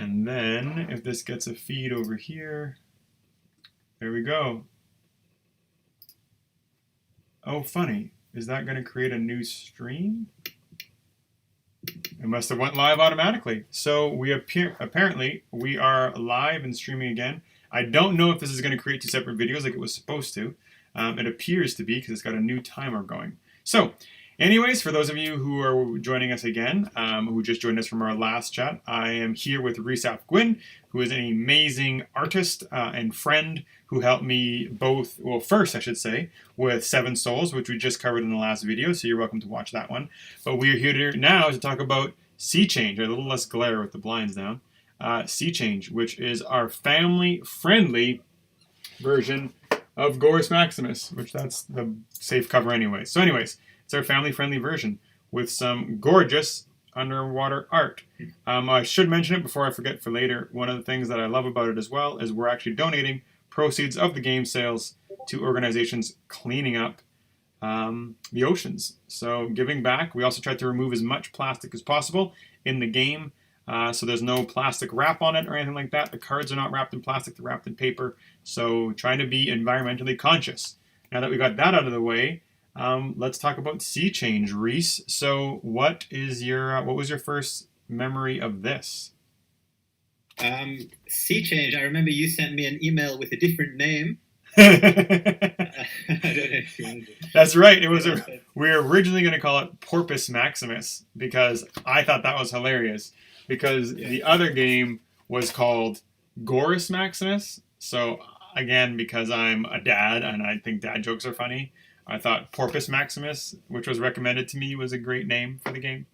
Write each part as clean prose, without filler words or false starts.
And then if this gets a feed over here, there we go. Oh, funny. Is that going to create a new stream? It must have went live automatically. So apparently we are live and streaming again. I don't know if this is going to create two separate videos like it was supposed to. It appears to be because it's got a new timer going. So anyways, for those of you who are joining us again, who just joined us from our last chat, I am here with Rhys Gwyn, who is an amazing artist and friend who helped me both, well, first I should say, with Seven Souls, which we just covered in the last video, so you're welcome to watch that one. But we are here now to talk about Sea Change, a little less glare with the blinds down. Sea Change, which is our family-friendly version of Gorus Maximus, which that's the safe cover anyway. So anyways, it's our family-friendly version with some gorgeous underwater art. I should mention it before I forget for later. One of the things that I love about it as well is we're actually donating proceeds of the game sales to organizations cleaning up the oceans. So giving back. We also tried to remove as much plastic as possible in the game. So there's no plastic wrap on it or anything like that. The cards are not wrapped in plastic, they're wrapped in paper. So trying to be environmentally conscious. Now that we got that out of the way, let's talk about Sea Change, Rhys. So what was your first memory of this? Sea Change, I remember you sent me an email with a different name. I don't know if you wanted to. That's right. We were originally going to call it Porpoise Maximus because I thought that was hilarious. Because the other game was called Gorus Maximus. So again, because I'm a dad and I think dad jokes are funny, I thought Porpoise Maximus, which was recommended to me, was a great name for the game.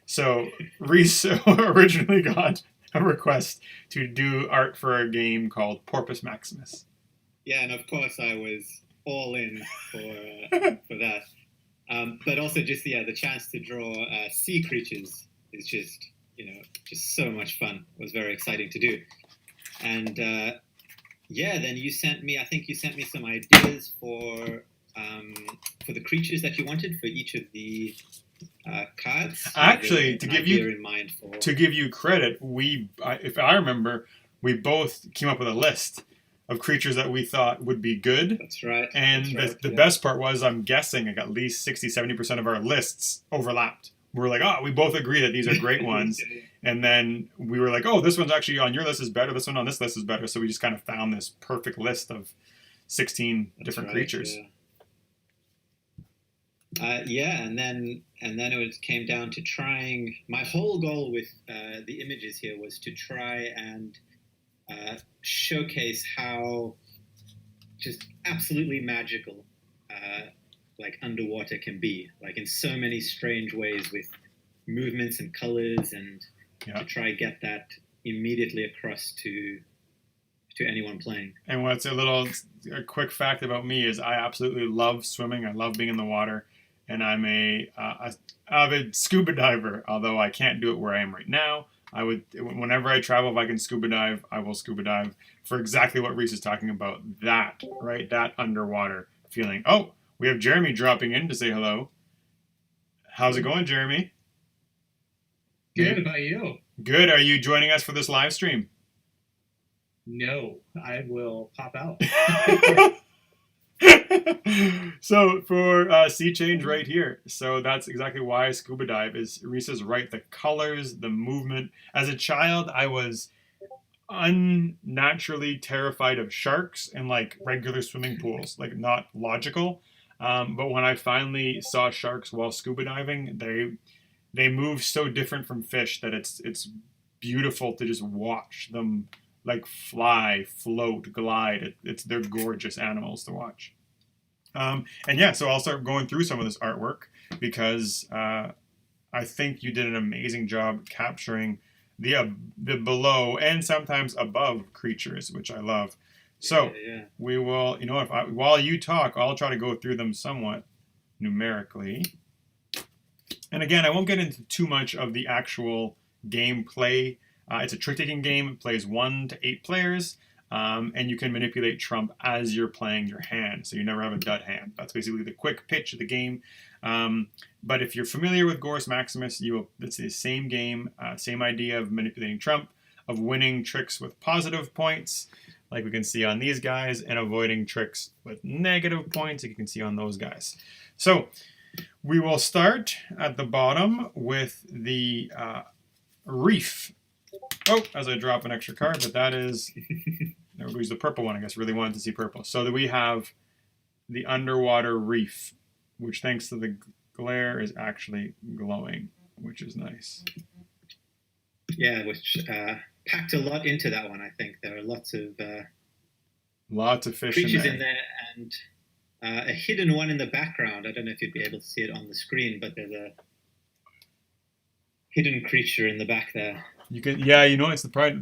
So Rhys originally got a request to do art for a game called Porpoise Maximus. Yeah, and of course I was all in for that. But also just the chance to draw sea creatures is just so much fun. It was very exciting to do. And then I think you sent me some ideas for the creatures that you wanted for each of the cards. Actually, to give you credit, if I remember, we both came up with a list of creatures that we thought would be good. That's right. And the best part was, I'm guessing like at least 60-70% of our lists overlapped. We were like, oh, we both agree that these are great ones. And then we were like, oh, this one's actually on your list is better. This one on this list is better. So we just kind of found this perfect list of 16 different creatures. And then it came down to trying. My whole goal with the images here was to try and showcase how just absolutely magical like underwater can be, like in so many strange ways with movements and colors, and to try and get that immediately across to anyone playing. And what's a quick fact about me is I absolutely love swimming. I love being in the water, and I'm a avid scuba diver. Although I can't do it where I am right now, whenever I travel, if I can scuba dive, I will scuba dive for exactly what Rhys is talking about. That underwater feeling. Oh, we have Jeremy dropping in to say hello. How's it going, Jeremy? Good. About you? Good. Are you joining us for this live stream? No, I will pop out. So for Sea Change right here. So that's exactly why I scuba dive. Is Rhys is right. The colors, the movement. As a child, I was unnaturally terrified of sharks and like regular swimming pools, like not logical. But when I finally saw sharks while scuba diving, they move so different from fish that it's beautiful to just watch them like fly, float, glide. They're gorgeous animals to watch. So I'll start going through some of this artwork because I think you did an amazing job capturing the below and sometimes above creatures, which I love. So we will, while you talk, I'll try to go through them somewhat numerically. And again, I won't get into too much of the actual gameplay. It's a trick-taking game. It plays 1 to 8 players. And you can manipulate Trump as you're playing your hand. So you never have a dud hand. That's basically the quick pitch of the game. But if you're familiar with Gorus Maximus, it's the same game, same idea of manipulating Trump. of winning tricks with positive points, like we can see on these guys, and avoiding tricks with negative points, like you can see on those guys. So we will start at the bottom with the reef. Oh, as I drop an extra card, but that is, there goes the purple one, I guess, really wanted to see purple. So that we have the underwater reef, which thanks to the glare is actually glowing, which is nice. Yeah, which packed a lot into that one, I think. There are lots of fish creatures in in there, and a hidden one in the background. I don't know if you'd be able to see it on the screen, but there's a hidden creature in the back there. You can, yeah, you know, it's the part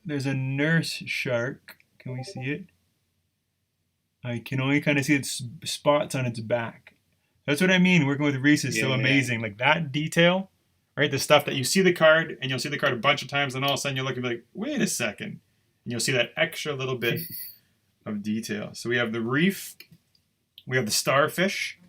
there's a nurse shark. Can we see it? I can only kind of see its spots on its back. That's what I mean. Working with Rhys is so amazing. Like that detail, right? The stuff that you see the card, and you'll see the card a bunch of times, and all of a sudden you'll look and be like, wait a second. And you'll see that extra little bit of detail. So we have the reef. We have the starfish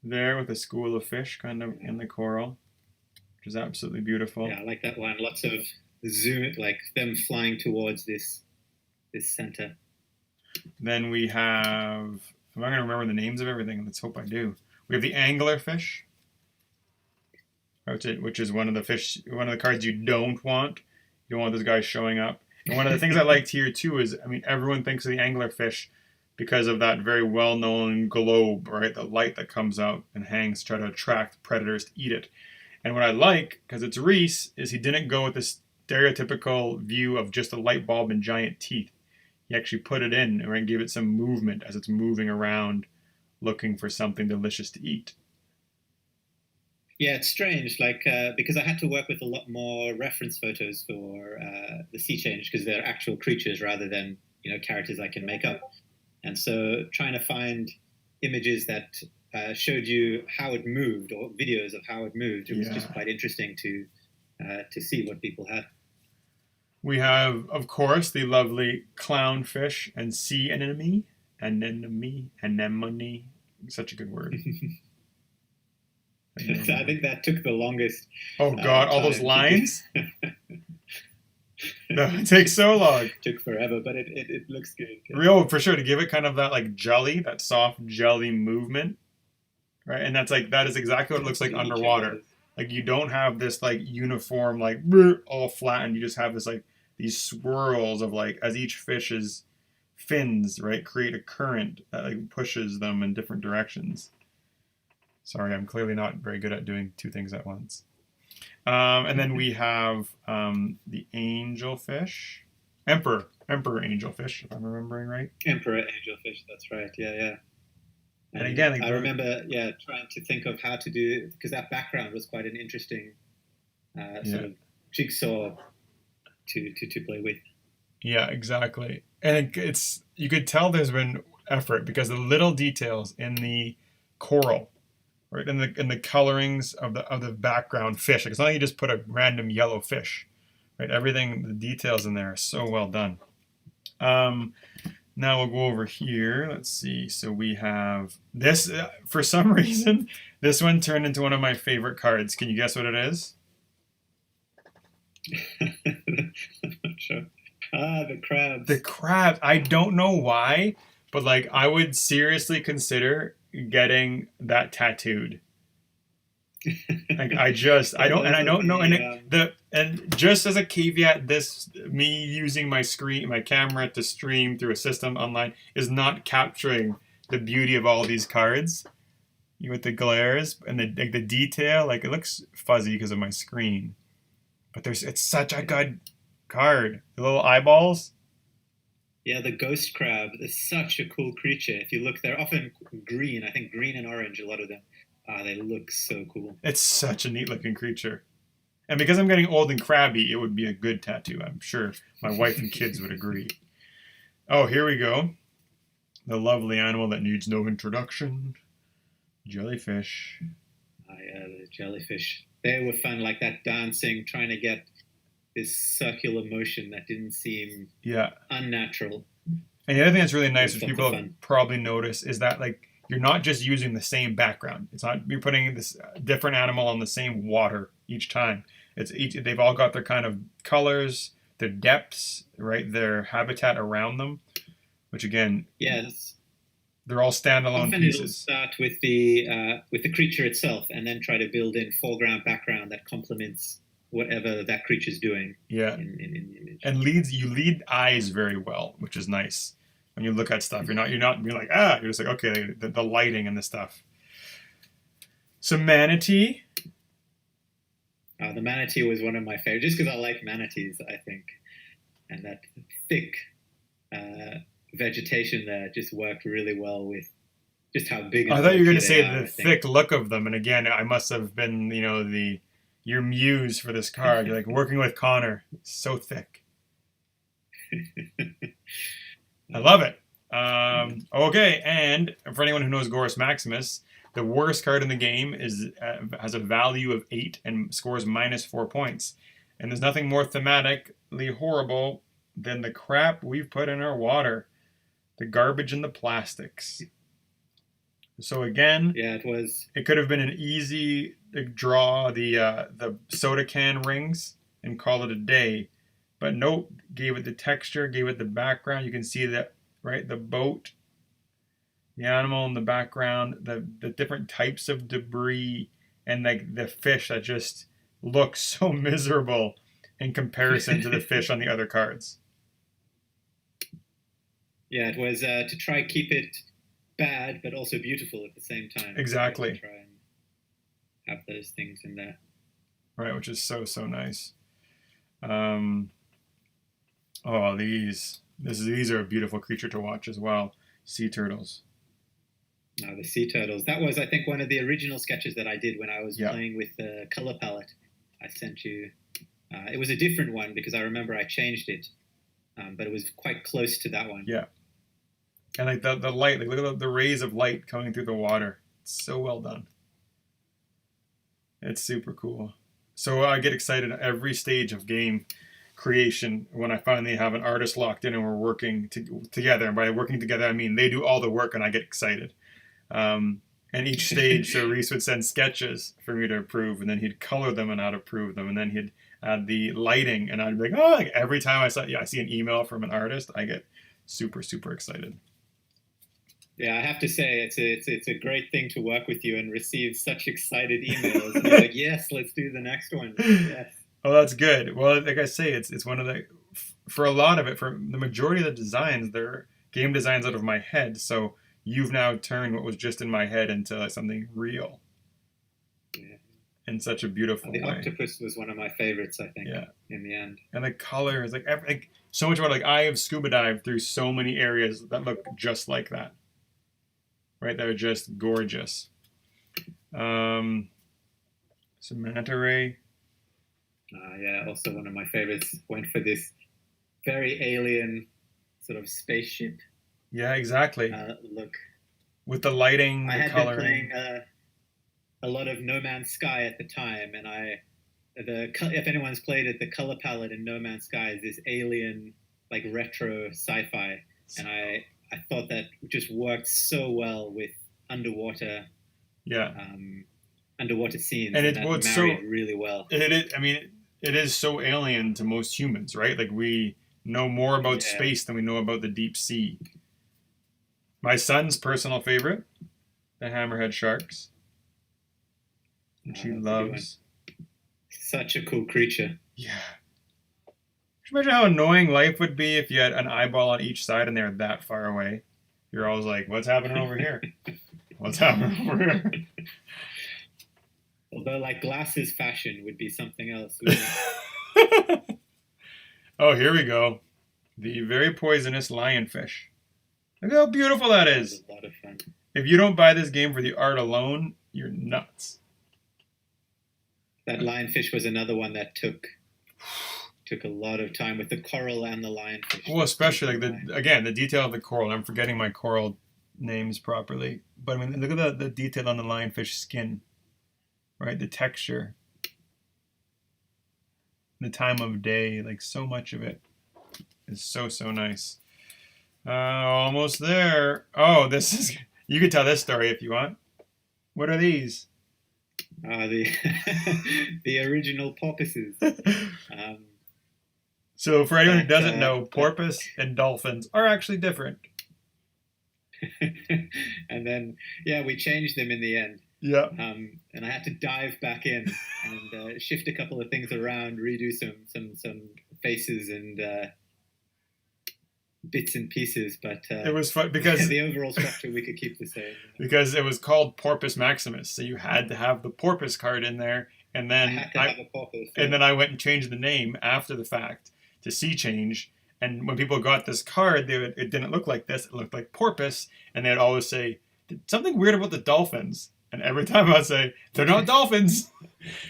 there with a school of fish kind of in the coral, which is absolutely beautiful. Yeah, I like that one. Lots of zoom, like them flying towards this center. Then we have, I'm not going to remember the names of everything. Let's hope I do. We have the anglerfish, which is one of the cards you don't want. You don't want those guys showing up. And one of the things I liked here too is, I mean, everyone thinks of the anglerfish because of that very well-known globe, right? The light that comes out and hangs to try to attract predators to eat it. And what I like, because it's Rhys, is he didn't go with this stereotypical view of just a light bulb and giant teeth. He actually put it in and gave it some movement as it's moving around looking for something delicious to eat. Yeah, it's strange, like, because I had to work with a lot more reference photos for the sea change, because they're actual creatures rather than, characters I can make up. And so trying to find images that showed you how it moved, or videos of how it moved, it was just quite interesting to see what people had. We have, of course, the lovely clownfish and sea anemone. Anemone. Such a good word. I think that took the longest. Oh, God, all those lines? No, it takes so long. It took forever, but it looks good. Real, for sure, to give it kind of that, like, jelly, that soft jelly movement. Right? And that is exactly what it looks like underwater. Like, you don't have this, like, uniform, like, all flattened. You just have this, like, these swirls of, like, as each fish's fins, right, create a current that, like, pushes them in different directions. Sorry, I'm clearly not very good at doing two things at once. And then we have the angelfish. Emperor angelfish, if I'm remembering right. Emperor angelfish, that's right. Yeah. And again, I remember, trying to think of how to do, because that background was quite an interesting sort of jigsaw to play with. Yeah, exactly. And it's you could tell there's been effort because the little details in the coral, right, in the colorings of the background fish. Like, it's not like you just put a random yellow fish, right? Everything, the details in there are so well done. Now we'll go over here. Let's see. So we have this. For some reason, this one turned into one of my favorite cards. Can you guess what it is? I'm not sure. The crabs. The crabs. I don't know why, but like I would seriously consider getting that tattooed. Like I don't know, and just as a caveat, me using my camera to stream through a system online is not capturing the beauty of all these cards with the glares and the detail. Like, it looks fuzzy because of my screen, but it's such a good card. The little eyeballs. Yeah, the ghost crab is such a cool creature. If you look, they're often green. I think green and orange, a lot of them. They look so cool. It's such a neat looking creature. And because I'm getting old and crabby, it would be a good tattoo. I'm sure my wife and kids would agree. Oh, here we go. The lovely animal that needs no introduction. Jellyfish. The jellyfish. They were fun, like that dancing, trying to get this circular motion that didn't seem unnatural. And the other thing that's really nice, which people have probably noticed, is that like you're not just using the same background. It's not you're putting this different animal on the same water each time. They've all got their kind of colors, their depths, right? Their habitat around them, which again, Yes. they're all standalone Often it'll pieces. start with the creature itself, and then try to build in foreground, background that complements whatever that creature's doing. Yeah, in the image. and you lead eyes very well, which is nice. When you look at stuff, you're not being like, ah, you're just like, okay, the lighting and the stuff. So manatee. The manatee was one of my favorites, just because I like manatees, I think, and that thick vegetation there just worked really well with just how big. I thought you were going to say are, the thick look of them, and again, I must have been, your muse for this card. You're like working with Conor, so thick. I love it. Okay, and for anyone who knows Gorus Maximus, the worst card in the game has a value of 8 and scores -4 points. And there's nothing more thematically horrible than the crap we've put in our water. The garbage and the plastics. So again, yeah, it was. It could have been an easy draw, the soda can rings, and call it a day. But nope, gave it the texture, gave it the background. You can see that, right? The boat, the animal in the background, the different types of debris, and like the fish that just look so miserable in comparison to the fish on the other cards. Yeah, it was to try keep it bad but also beautiful at the same time. Exactly. To try and have those things in there. Right, which is so nice. These are a beautiful creature to watch as well. Sea turtles. The sea turtles. That was, I think, one of the original sketches that I did when I was playing with the color palette. I sent you. It was a different one because I remember I changed it, but it was quite close to that one. Yeah. And like the light, like look at the rays of light coming through the water. It's so well done. It's super cool. So I get excited at every stage of game creation when I finally have an artist locked in and we're working together. And by working together, I mean they do all the work and I get excited. And each stage, so Rhys would send sketches for me to approve, and then he'd color them and I'd approve them, and then he'd add the lighting, and I'd be like, oh, like every time I see an email from an artist, I get super excited. Yeah, I have to say it's a great thing to work with you and receive such excited emails. And you're like, yes, let's do the next one. Yes. Oh, that's good. Well, like I say, it's one of the, for a lot of it, for the majority of the designs, they're game designs out of my head. So you've now turned what was just in my head into something real. Yeah. In such a beautiful way. The octopus was one of my favorites, I think. Yeah. In the end. And the color is like so much about I have scuba dived through so many areas that look just like that. Right, they're just gorgeous. Some manta ray. Yeah, also one of my favorites. Went for this very alien sort of spaceship. Yeah, exactly. Look. With the lighting, I the had coloring. been playing a lot of No Man's Sky at the time, and if anyone's played it, the color palette in No Man's Sky is this alien, like retro sci-fi, and I thought that just worked so well with underwater. Yeah. Underwater scenes, and that married really well. It is so alien to most humans, right? Like we know more about space than we know about the deep sea. My son's personal favorite, the hammerhead sharks, which he loves. Such a cool creature. Yeah. Can you imagine how annoying life would be if you had an eyeball on each side and they're that far away? You're always like, what's happening over here? What's happening over here? Although, like, glasses fashion would be something else. Oh, here we go. The very poisonous lionfish. Look how beautiful that is. A lot of fun. If you don't buy this game for the art alone, you're nuts. That lionfish was another one that took a lot of time with the coral and the lionfish. Well, especially the detail of the coral. I'm forgetting my coral names properly, but I mean, look at the detail on the lionfish skin, right? The texture, the time of day, like so much of it is so nice. Almost there. Oh, this is. You could tell this story if you want. What are these? The the original porpoises. So for anyone who doesn't But, know, porpoise and dolphins are actually different. and then we changed them in the end. Yeah. And I had to dive back in and shift a couple of things around, redo some faces and bits and pieces. But It was fun because the overall structure we could keep the same. because it was called Porpoise Maximus, so you had to have the porpoise card in there, and I then had to have a porpoise. and then I went and changed the name after the fact to Sea Change. And when people got this card, it didn't look like this; it looked like porpoise, and they'd always say something weird about the dolphins. And every time I'd say they're not dolphins,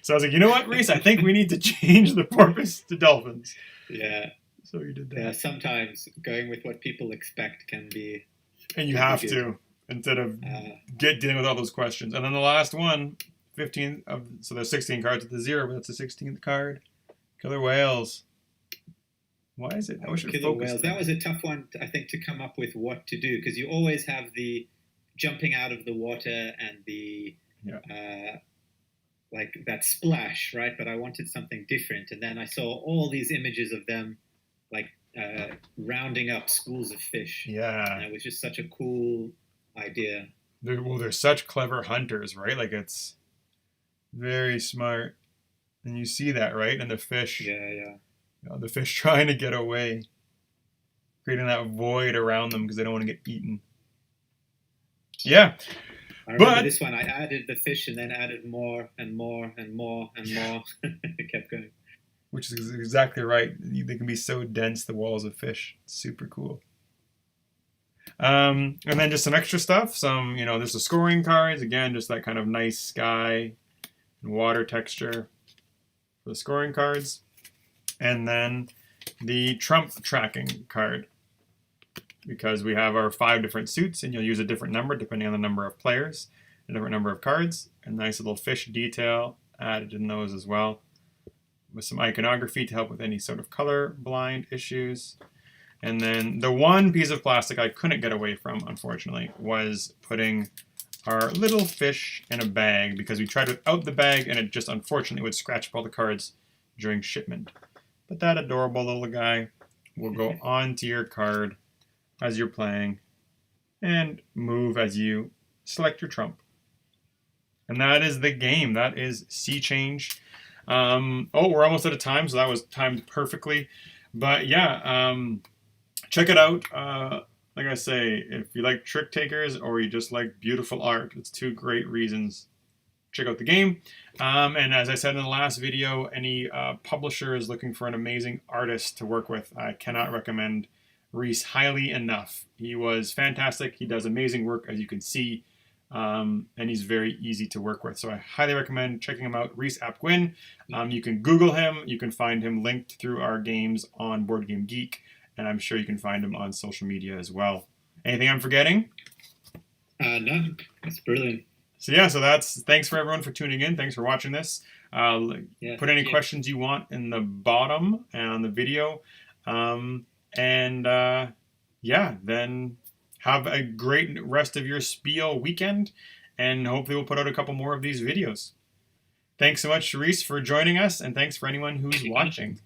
so I was like, you know what, Rhys, I think we need to change the porpoise to dolphins. Yeah. So you did that. Yeah, sometimes going with what people expect can be. And you have to, instead of dealing with all those questions. And then the last one, 15 of, so there's 16 cards at the 0, but that's the 16th card. Killer Whales. Why is it? I wish it Killer focused. Whales. That was a tough one, I think, to come up with what to do, because you always have the jumping out of the water and the like that splash, right? But I wanted something different, and then I saw all these images of them like rounding up schools of fish. Yeah. And it was just such a cool idea. They're such clever hunters, right? Like, it's very smart. And you see that, right? And the fish. Yeah. You know, the fish trying to get away. Creating that void around them because they don't want to get eaten. Yeah. I remember this one. I added the fish and then added more and more and more and more. It kept going. Which is exactly right. They can be so dense, the walls of fish. It's super cool. And then just some extra stuff. There's the scoring cards. Again, just that kind of nice sky and water texture for the scoring cards. And then the trump tracking card. Because we have our 5 different suits, and you'll use a different number depending on the number of players, a different number of cards, and nice little fish detail added in those as well, with some iconography to help with any sort of color blind issues. And then the one piece of plastic I couldn't get away from, unfortunately, was putting our little fish in a bag, because we tried without the bag, and it just unfortunately would scratch up all the cards during shipment. But that adorable little guy will go onto your card as you're playing and move as you select your trump. And that is the game. That is Sea Change. We're almost out of time, so that was timed perfectly. But yeah, check it out. Like I say, if you like trick takers or you just like beautiful art, it's 2 great reasons. Check out the game. And as I said in the last video, any publisher is looking for an amazing artist to work with. I cannot recommend Rhys highly enough. He was fantastic. He does amazing work, as you can see, and he's very easy to work with. So I highly recommend checking him out, Rhys ap Gwyn. You can Google him. You can find him linked through our games on Board Game Geek, and I'm sure you can find him on social media as well. Anything I'm forgetting? No, that's brilliant. So thanks for everyone for tuning in. Thanks for watching this. Put any questions you want in the bottom and on the video. Then have a great rest of your Spiel weekend, and hopefully we'll put out a couple more of these videos. Thanks so much, Rhys, for joining us, and thanks for anyone who's watching.